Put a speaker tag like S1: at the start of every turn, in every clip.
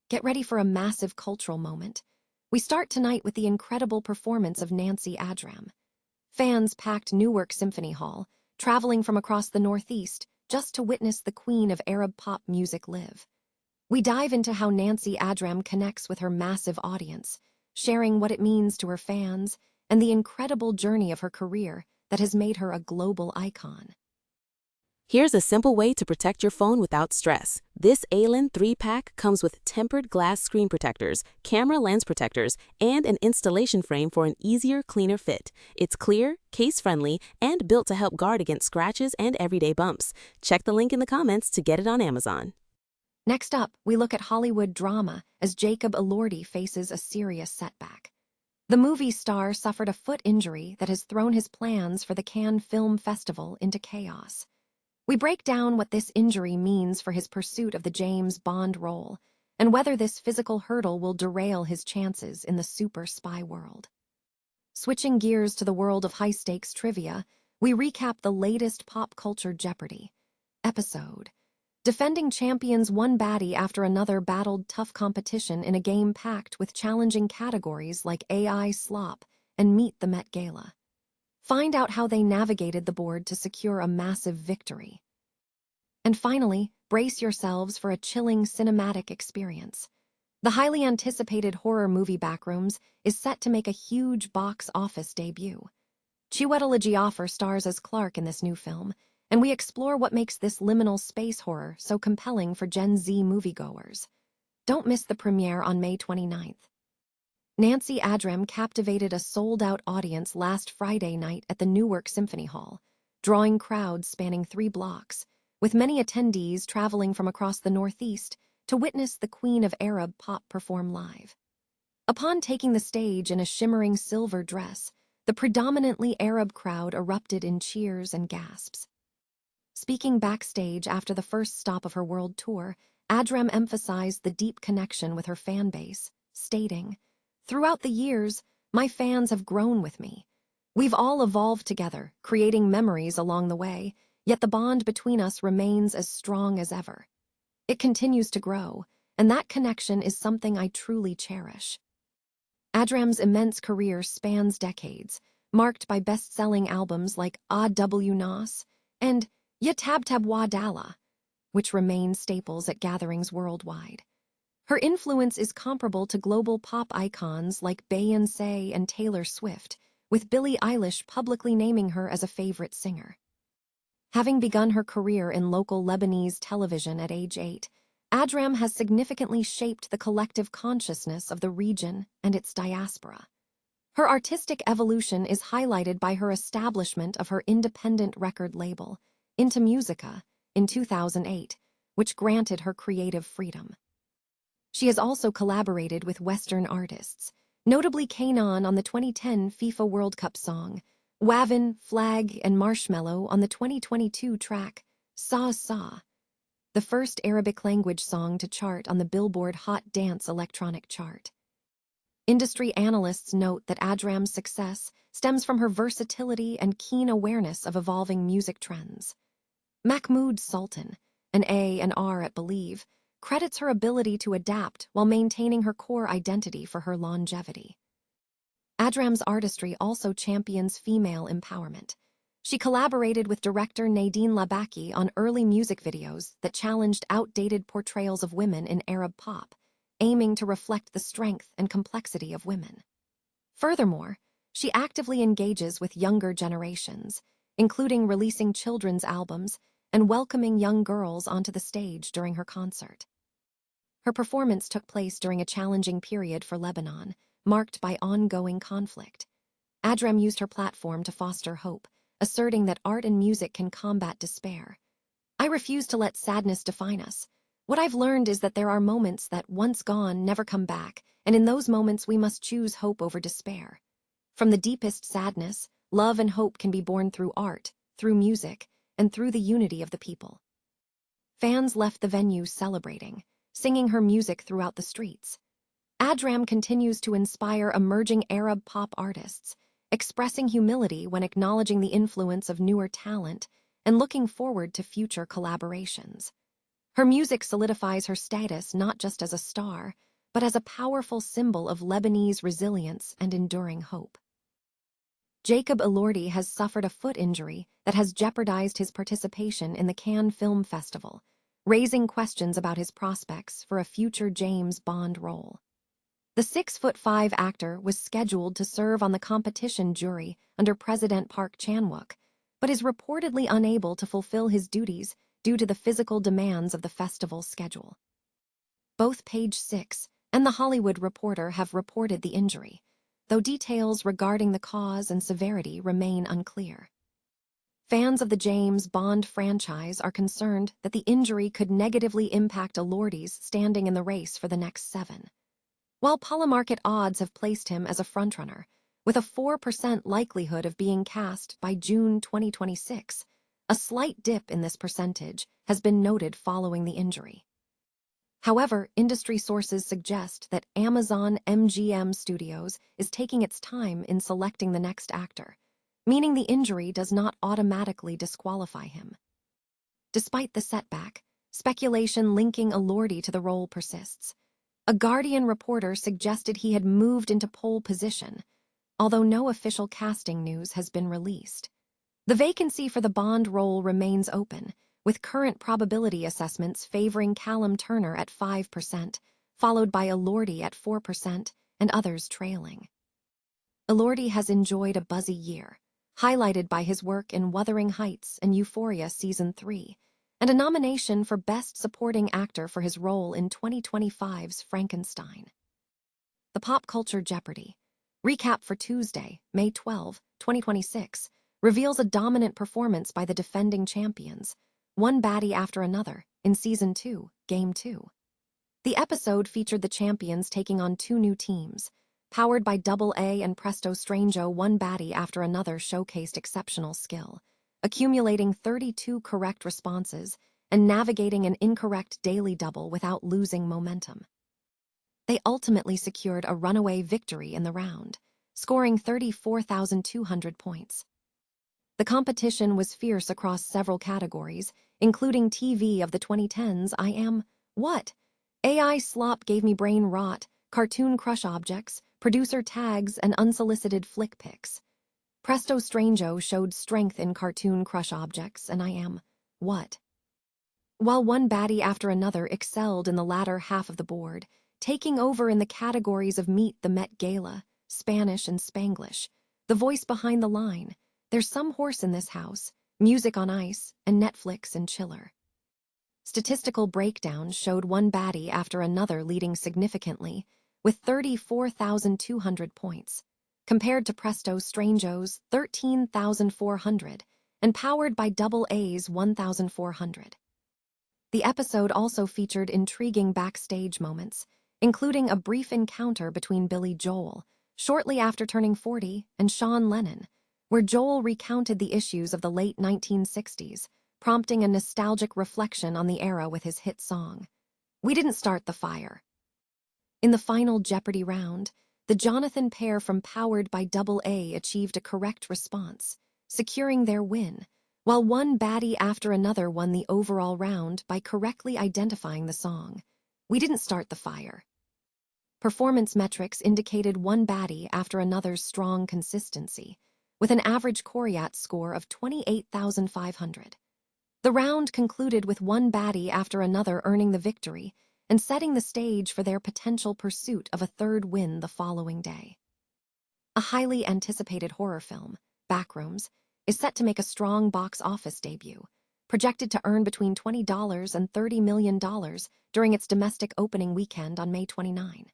S1: Get ready for a massive cultural moment. We start tonight with the incredible performance of Nancy Ajram. Fans packed Newark Symphony Hall, traveling from across the Northeast just to witness the queen of Arab pop music live. We dive into how Nancy Ajram connects with her massive audience, sharing what it means to her fans and the incredible journey of her career that has made her a global icon.
S2: Here's a simple way to protect your phone without stress. This ALAN 3-pack comes with tempered glass screen protectors, camera lens protectors, and an installation frame for an easier, cleaner fit. It's clear, case-friendly, and built to help guard against scratches and everyday bumps. Check the link in the comments to get it on Amazon.
S1: Next up, we look at Hollywood drama as Jacob Elordi faces a serious setback. The movie star suffered a foot injury that has thrown his plans for the Cannes Film Festival into chaos. We break down what this injury means for his pursuit of the James Bond role, and whether this physical hurdle will derail his chances in the super spy world. Switching gears to the world of high-stakes trivia, we recap the latest pop culture Jeopardy! Episode. Defending champions one baddie after another battled tough competition in a game packed with challenging categories like AI slop and Meet the Met Gala. Find out how they navigated the board to secure a massive victory. And finally, brace yourselves for a chilling cinematic experience. The highly anticipated horror movie Backrooms is set to make a huge box office debut. Chiwetel Ejiofor stars as Clark in this new film, and we explore what makes this liminal space horror so compelling for Gen Z moviegoers. Don't miss the premiere on May 29th. Nancy Ajram captivated a sold-out audience last Friday night at the Newark Symphony Hall, drawing crowds spanning 3 blocks, with many attendees traveling from across the Northeast to witness the queen of Arab pop perform live. Upon taking the stage in a shimmering silver dress, the predominantly Arab crowd erupted in cheers and gasps. Speaking backstage after the first stop of her world tour, Ajram emphasized the deep connection with her fan base, stating, "Throughout the years, my fans have grown with me. We've all evolved together, creating memories along the way, yet the bond between us remains as strong as ever. It continues to grow, and that connection is something I truly cherish." Ajram's immense career spans decades, marked by best-selling albums like Ah W Nas and Ya Tab Tab Wa Dala, which remain staples at gatherings worldwide. Her influence is comparable to global pop icons like Beyoncé and Taylor Swift, with Billie Eilish publicly naming her as a favorite singer. Having begun her career in local Lebanese television at age 8, Ajram has significantly shaped the collective consciousness of the region and its diaspora. Her artistic evolution is highlighted by her establishment of her independent record label, Into Musica, in 2008, which granted her creative freedom. She has also collaborated with Western artists, notably Kanan on the 2010 FIFA World Cup song, Wavin, Flag, and Marshmello on the 2022 track Sa Sa, the first Arabic-language song to chart on the Billboard Hot Dance electronic chart. Industry analysts note that Ajram's success stems from her versatility and keen awareness of evolving music trends. Mahmoud Sultan, an A&R at Believe, credits her ability to adapt while maintaining her core identity for her longevity. Ajram's artistry also champions female empowerment. She collaborated with director Nadine Labaki on early music videos that challenged outdated portrayals of women in Arab pop, aiming to reflect the strength and complexity of women. Furthermore, she actively engages with younger generations, including releasing children's albums and welcoming young girls onto the stage during her concert. Her performance took place during a challenging period for Lebanon, marked by ongoing conflict. Ajram used her platform to foster hope, asserting that art and music can combat despair. "I refuse to let sadness define us. What I've learned is that there are moments that, once gone, never come back, and in those moments we must choose hope over despair. From the deepest sadness, love and hope can be born through art, through music, and through the unity of the people." Fans left the venue celebrating, singing her music throughout the streets. Ajram continues to inspire emerging Arab pop artists, expressing humility when acknowledging the influence of newer talent and looking forward to future collaborations. Her music solidifies her status not just as a star, but as a powerful symbol of Lebanese resilience and enduring hope. Jacob Elordi has suffered a foot injury that has jeopardized his participation in the Cannes Film Festival, raising questions about his prospects for a future James Bond role. The 6'5" actor was scheduled to serve on the competition jury under President Park Chan-wook, but is reportedly unable to fulfill his duties due to the physical demands of the festival schedule. Both Page 6 and The Hollywood Reporter have reported the injury, though details regarding the cause and severity remain unclear. Fans of the James Bond franchise are concerned that the injury could negatively impact Elordi's standing in the race for the next 7. While Polymarket odds have placed him as a frontrunner, with a 4% likelihood of being cast by June 2026, a slight dip in this percentage has been noted following the injury. However, industry sources suggest that Amazon MGM Studios is taking its time in selecting the next actor, meaning the injury does not automatically disqualify him. Despite the setback, speculation linking Elordi to the role persists. A Guardian reporter suggested he had moved into pole position, although no official casting news has been released. The vacancy for the Bond role remains open, with current probability assessments favoring Callum Turner at 5%, followed by Elordi at 4%, and others trailing. Elordi has enjoyed a buzzy year, highlighted by his work in Wuthering Heights and Euphoria Season 3, and a nomination for Best Supporting Actor for his role in 2025's Frankenstein. The Pop Culture Jeopardy! Recap for Tuesday, May 12, 2026, reveals a dominant performance by the defending champions, one baddie after another, in Season 2, Game 2. The episode featured the champions taking on 2 new teams. Powered by AA and Presto Strangeo, one baddie after another showcased exceptional skill, accumulating 32 correct responses and navigating an incorrect daily double without losing momentum. They ultimately secured a runaway victory in the round, scoring 34,200 points. The competition was fierce across several categories, including TV of the 2010s, I Am, What? AI Slop Gave Me Brain Rot, Cartoon Crush Objects, Producer Tags, and Unsolicited Flick Pics. Presto Strangeo showed strength in Cartoon Crush Objects and I Am, What? While one baddie after another excelled in the latter half of the board, taking over in the categories of Meet the Met Gala, Spanish and Spanglish, The Voice Behind the Line, There's Some Horse in This House, Music on Ice, and Netflix and Chiller. Statistical breakdown showed one baddie after another leading significantly, with 34,200 points, compared to Presto Strangeo's 13,400, and powered by AA's 1,400. The episode also featured intriguing backstage moments, including a brief encounter between Billy Joel, shortly after turning 40, and Sean Lennon, where Joel recounted the issues of the late 1960s, prompting a nostalgic reflection on the era with his hit song, We Didn't Start the Fire. In the final Jeopardy round, the Jonathan pair from Powered by AA achieved a correct response, securing their win, while one baddie after another won the overall round by correctly identifying the song, We Didn't Start the Fire. Performance metrics indicated one baddie after another's strong consistency, with an average Coriat score of 28,500. The round concluded with one baddie after another earning the victory and setting the stage for their potential pursuit of a third win the following day. A highly anticipated horror film, Backrooms, is set to make a strong box office debut, projected to earn between $20 and $30 million during its domestic opening weekend on May 29.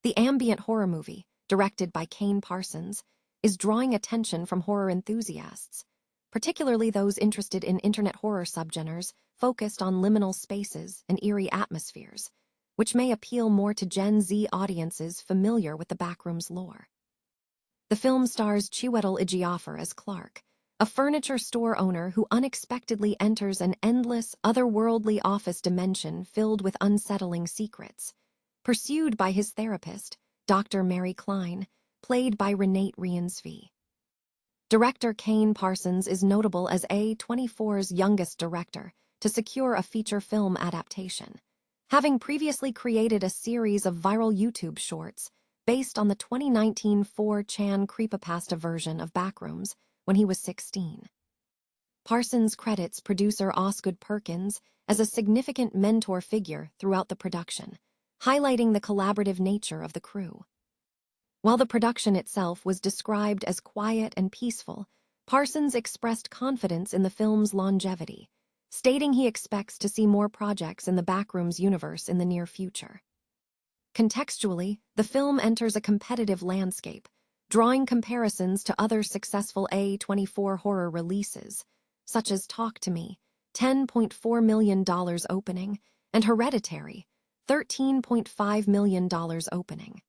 S1: The ambient horror movie, directed by Kane Parsons, is drawing attention from horror enthusiasts, particularly those interested in internet horror subgenres focused on liminal spaces and eerie atmospheres, which may appeal more to Gen Z audiences familiar with the Backrooms lore. The film stars Chiwetel Ejiofor as Clark, a furniture store owner who unexpectedly enters an endless, otherworldly office dimension filled with unsettling secrets, pursued by his therapist, Dr. Mary Klein, played by Renate Riensvee. Director Kane Parsons is notable as A24's youngest director to secure a feature film adaptation, having previously created a series of viral YouTube shorts based on the 2019 4chan creepypasta version of Backrooms when he was 16. Parsons credits producer Osgood Perkins as a significant mentor figure throughout the production, highlighting the collaborative nature of the crew. While the production itself was described as quiet and peaceful, Parsons expressed confidence in the film's longevity, stating he expects to see more projects in the Backrooms universe in the near future. Contextually, the film enters a competitive landscape, drawing comparisons to other successful A24 horror releases, such as Talk to Me, $10.4 million opening, and Hereditary, $13.5 million opening.